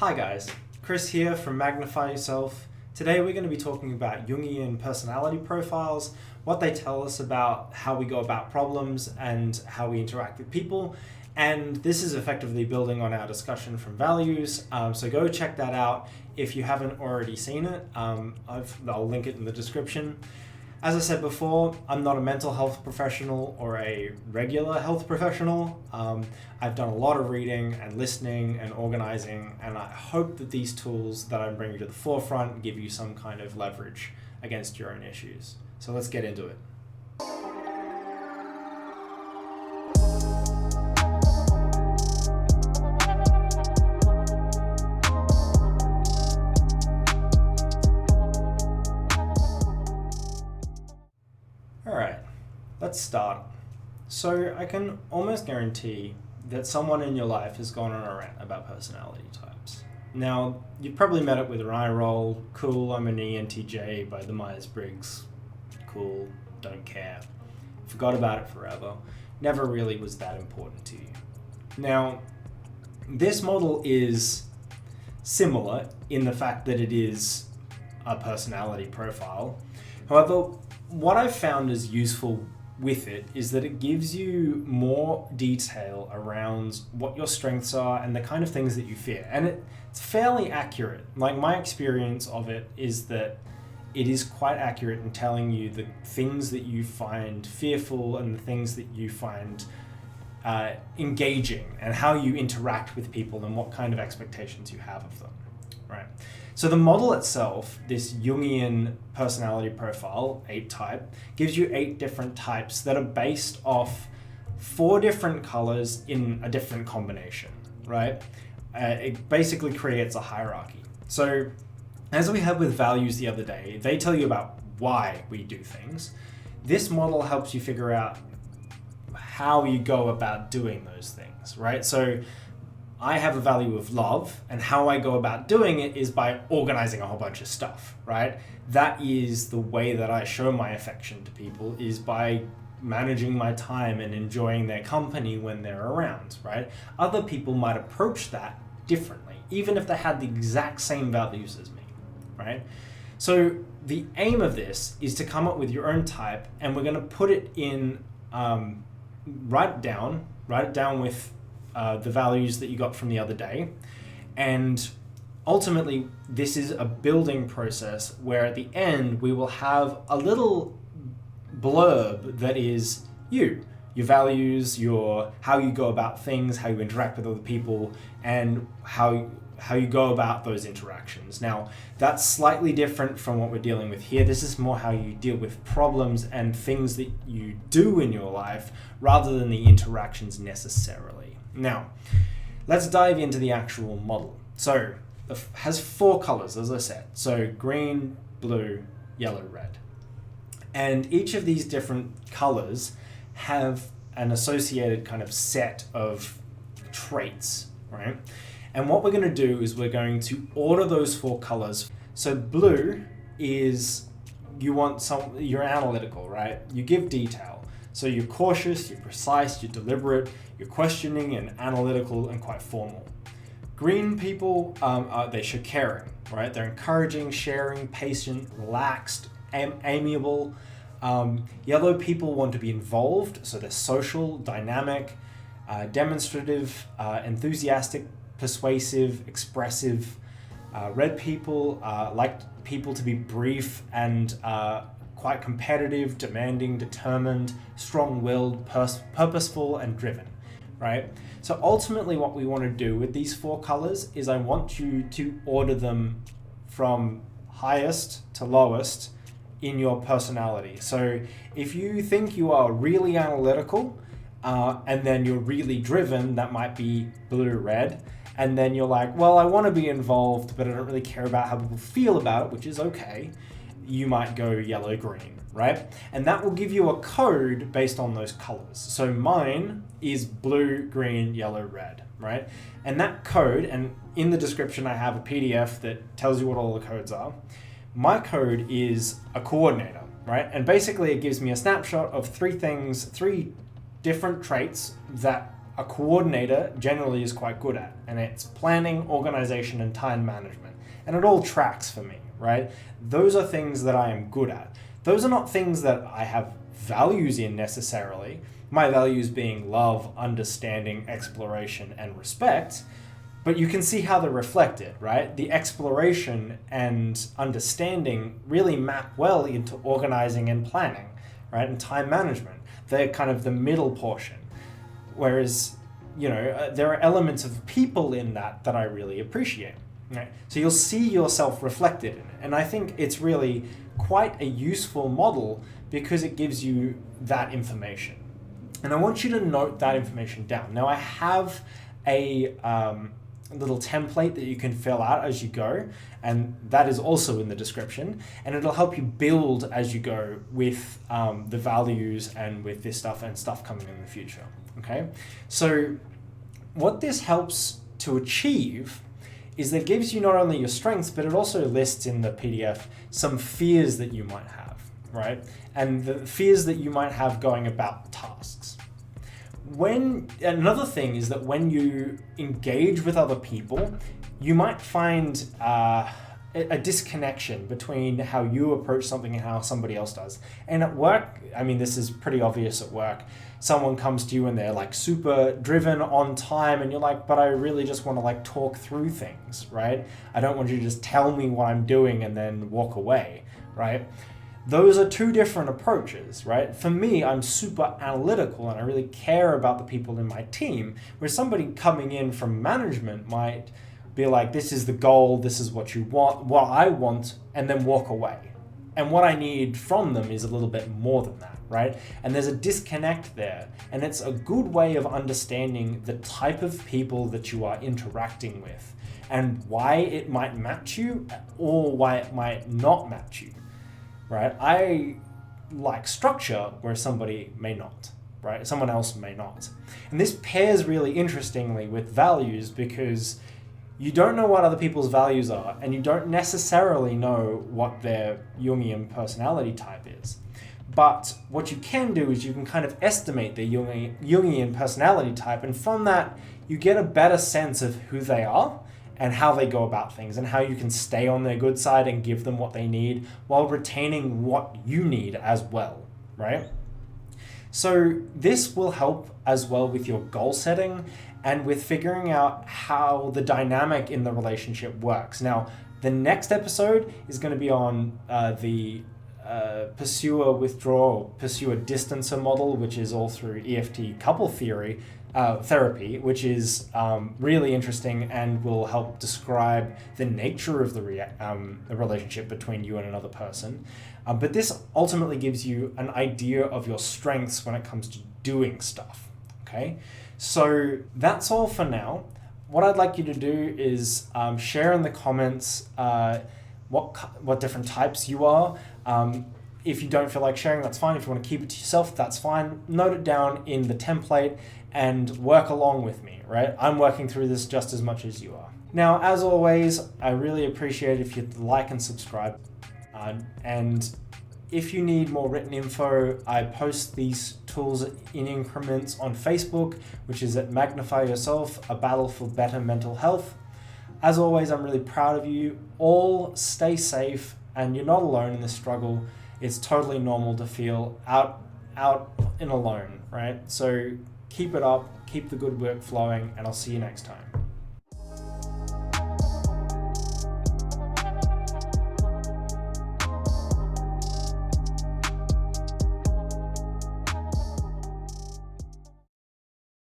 Hi guys, Chris here from Magnify Yourself. Today we're going to be talking about Jungian personality profiles, what they tell us about how we go about problems and how we interact with people. And this is effectively building on our discussion from values. So go check that out if you haven't already seen it. I'll link it in the description. As I said before, I'm not a mental health professional or a regular health professional. I've done a lot of reading and listening and organizing, and I hope that these tools that I'm bringing to the forefront give you some kind of leverage against your own issues. So let's get into it. Alright, let's start. So I can almost guarantee that someone in your life has gone on a rant about personality types. Now, you've probably met it with an eye roll, cool, I'm an ENTJ by the Myers-Briggs, cool, don't care, forgot about it forever, never really was that important to you. Now, this model is similar in the fact that it is a personality profile. However, what I've found is useful with it is that it gives you more detail around what your strengths are and the kind of things that you fear. And it's fairly accurate. Like, my experience of it is that it is quite accurate in telling you the things that you find fearful and the things that you find engaging and how you interact with people and what kind of expectations you have of them, right? So the model itself, this Jungian personality profile, 8 type, gives you 8 different types that are based off 4 different colors in a different combination, right? It basically creates a hierarchy. So as we had with values the other day, they tell you about why we do things. This model helps you figure out how you go about doing those things, right? So I have a value of love, and how I go about doing it is by organizing a whole bunch of stuff, right? That is the way that I show my affection to people, is by managing my time and enjoying their company when they're around, right? Other people might approach that differently, even if they had the exact same values as me, right? So the aim of this is to come up with your own type, and we're going to put it in, write it down with the values that you got from the other day. And ultimately, this is a building process where at the end, we will have a little blurb that is you, your values, how you go about things, how you interact with other people, and how you go about those interactions. Now, that's slightly different from what we're dealing with here. This is more how you deal with problems and things that you do in your life rather than the interactions necessarily. Now, let's dive into the actual model. So, it has 4 colors, as I said. So, green, blue, yellow, red. And each of these different colors have an associated kind of set of traits, right? And what we're going to do is we're going to order those 4 colors. So, blue is you're analytical, right? You give detail. So you're cautious, you're precise, you're deliberate, you're questioning and analytical and quite formal. Green people, they show caring, right? They're encouraging, sharing, patient, relaxed, amiable. Yellow people want to be involved, so they're social, dynamic, demonstrative, enthusiastic, persuasive, expressive. Red people like people to be brief and quite competitive, demanding, determined, strong-willed, purposeful, and driven, right? So ultimately what we want to do with these 4 colors is I want you to order them from highest to lowest in your personality. So if you think you are really analytical and then you're really driven, that might be blue, red. And then you're like, well, I want to be involved, but I don't really care about how people feel about it, which is okay. You might go yellow, green, right? And that will give you a code based on those colors. So mine is blue, green, yellow, red, right? And that code, and in the description I have a PDF that tells you what all the codes are. My code is a coordinator, right? And basically it gives me a snapshot of 3 different traits that a coordinator generally is quite good at, and it's planning, organization, and time management. And it all tracks for me, right? Those are things that I am good at. Those are not things that I have values in necessarily. My values being love, understanding, exploration, and respect. But you can see how they're reflected, right? The exploration and understanding really map well into organizing and planning, right? And time management. They're kind of the middle portion. Whereas, there are elements of people in that I really appreciate, right? So you'll see yourself reflected in it. And I think it's really quite a useful model because it gives you that information. And I want you to note that information down. Now I have a little template that you can fill out as you go, and that is also in the description, and it'll help you build as you go with the values and with this stuff and stuff coming in the future. Okay, so what this helps to achieve is that it gives you not only your strengths, but it also lists in the PDF some fears that you might have, right? And the fears that you might have going about the tasks. Another thing is that when you engage with other people, you might find a disconnection between how you approach something and how somebody else does. And at work, this is pretty obvious at work. Someone comes to you and they're like super driven on time, and you're like, but I really just want to like talk through things, right? I don't want you to just tell me what I'm doing and then walk away, right? Those are two different approaches, right? For me, I'm super analytical and I really care about the people in my team, where somebody coming in from management might be like, this is the goal, this is what you want, what I want, and then walk away. And what I need from them is a little bit more than that, right? And there's a disconnect there. And it's a good way of understanding the type of people that you are interacting with and why it might match you or why it might not match you. Right? I like structure where somebody may not, right? Someone else may not. And this pairs really interestingly with values because you don't know what other people's values are and you don't necessarily know what their Jungian personality type is. But what you can do is you can kind of estimate their Jungian personality type, and from that you get a better sense of who they are and how they go about things and how you can stay on their good side and give them what they need while retaining what you need as well, right? So this will help as well with your goal setting and with figuring out how the dynamic in the relationship works. Now, the next episode is going to be on the pursuer withdraw or pursuer distancer model, which is all through EFT couple therapy, which is really interesting and will help describe the nature of the relationship between you and another person. But this ultimately gives you an idea of your strengths when it comes to doing stuff. Okay, so that's all for now. What I'd like you to do is share in the comments what different types you are. If you don't feel like sharing, that's fine. If you want to keep it to yourself, that's fine. Note it down in the template and work along with me, right? I'm working through this just as much as you are. Now, as always, I really appreciate if you'd like and subscribe. And if you need more written info, I post these tools in increments on Facebook, which is at Magnify Yourself, a battle for better mental health. As always, I'm really proud of you. All stay safe, and you're not alone in this struggle. It's totally normal to feel out and alone, right? So keep it up, keep the good work flowing, and I'll see you next time.